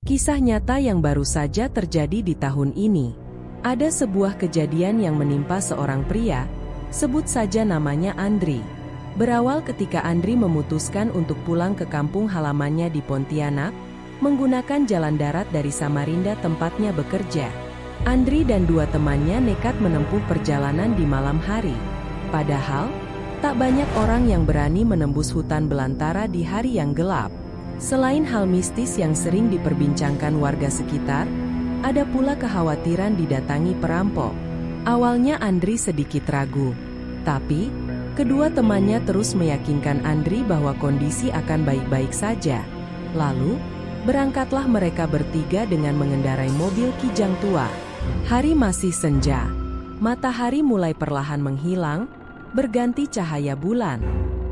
Kisah nyata yang baru saja terjadi di tahun ini. Ada sebuah kejadian yang menimpa seorang pria, sebut saja namanya Andri. Berawal ketika Andri memutuskan untuk pulang ke kampung halamannya di Pontianak, menggunakan jalan darat dari Samarinda tempatnya bekerja. Andri dan dua temannya nekat menempuh perjalanan di malam hari. Padahal, tak banyak orang yang berani menembus hutan belantara di hari yang gelap. Selain hal mistis yang sering diperbincangkan warga sekitar, ada pula kekhawatiran didatangi perampok. Awalnya Andri sedikit ragu, tapi kedua temannya terus meyakinkan Andri bahwa kondisi akan baik-baik saja. Lalu, berangkatlah mereka bertiga dengan mengendarai mobil kijang tua. Hari masih senja, matahari mulai perlahan menghilang, berganti cahaya bulan.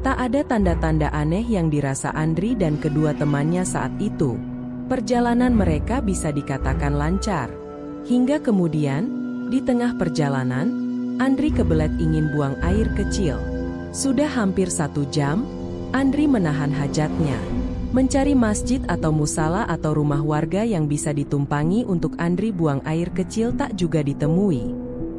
Tak ada tanda-tanda aneh yang dirasa Andri dan kedua temannya saat itu. Perjalanan mereka bisa dikatakan lancar. Hingga kemudian, di tengah perjalanan, Andri kebelet ingin buang air kecil. Sudah hampir 1 jam, Andri menahan hajatnya. Mencari masjid atau musala atau rumah warga yang bisa ditumpangi untuk Andri buang air kecil tak juga ditemui.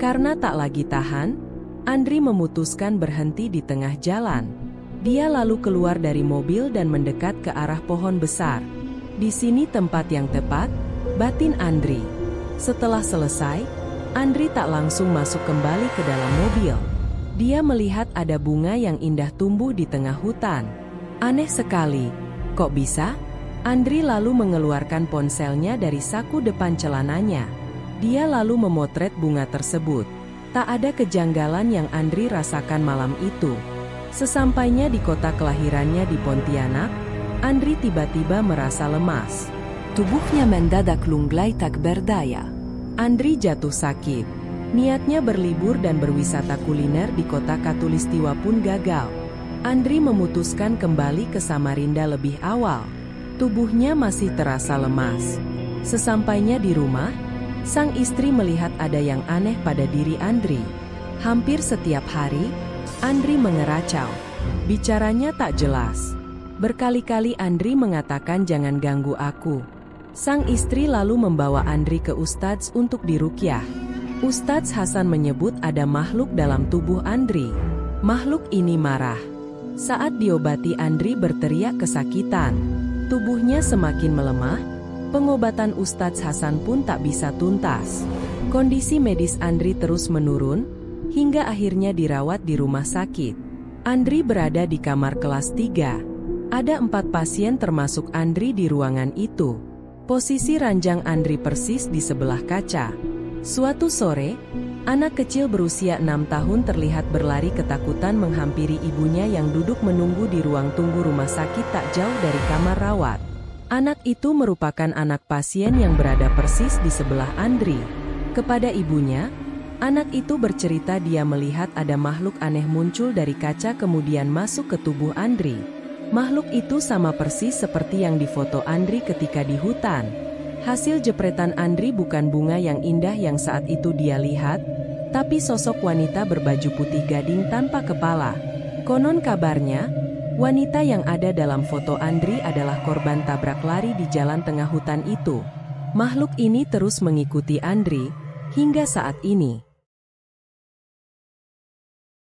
Karena tak lagi tahan, Andri memutuskan berhenti di tengah jalan. Dia lalu keluar dari mobil dan mendekat ke arah pohon besar. Di sini tempat yang tepat, batin Andri. Setelah selesai, Andri tak langsung masuk kembali ke dalam mobil. Dia melihat ada bunga yang indah tumbuh di tengah hutan. Aneh sekali, kok bisa? Andri lalu mengeluarkan ponselnya dari saku depan celananya. Dia lalu memotret bunga tersebut. Tak ada kejanggalan yang Andri rasakan malam itu. Sesampainya di kota kelahirannya di Pontianak, Andri tiba-tiba merasa lemas. Tubuhnya mendadak lunglai tak berdaya. Andri jatuh sakit. Niatnya berlibur dan berwisata kuliner di kota Katulistiwa pun gagal. Andri memutuskan kembali ke Samarinda lebih awal. Tubuhnya masih terasa lemas. Sesampainya di rumah, sang istri melihat ada yang aneh pada diri Andri. Hampir setiap hari, Andri mengeracau. Bicaranya tak jelas. Berkali-kali Andri mengatakan jangan ganggu aku. Sang istri lalu membawa Andri ke Ustadz untuk diruqyah. Ustadz Hasan menyebut ada makhluk dalam tubuh Andri. Makhluk ini marah. Saat diobati Andri berteriak kesakitan. Tubuhnya semakin melemah. Pengobatan Ustadz Hasan pun tak bisa tuntas. Kondisi medis Andri terus menurun, hingga akhirnya dirawat di rumah sakit. Andri berada di kamar kelas 3. Ada 4 pasien termasuk Andri di ruangan itu. Posisi ranjang Andri persis di sebelah kaca. Suatu sore, anak kecil berusia 6 tahun terlihat berlari ketakutan menghampiri ibunya yang duduk menunggu di ruang tunggu rumah sakit tak jauh dari kamar rawat. Anak itu merupakan anak pasien yang berada persis di sebelah Andri. Kepada ibunya, anak itu bercerita dia melihat ada makhluk aneh muncul dari kaca kemudian masuk ke tubuh Andri. Makhluk itu sama persis seperti yang difoto Andri ketika di hutan. Hasil jepretan Andri bukan bunga yang indah yang saat itu dia lihat, tapi sosok wanita berbaju putih gading tanpa kepala. Konon kabarnya, wanita yang ada dalam foto Andri adalah korban tabrak lari di jalan tengah hutan itu. Makhluk ini terus mengikuti Andri hingga saat ini.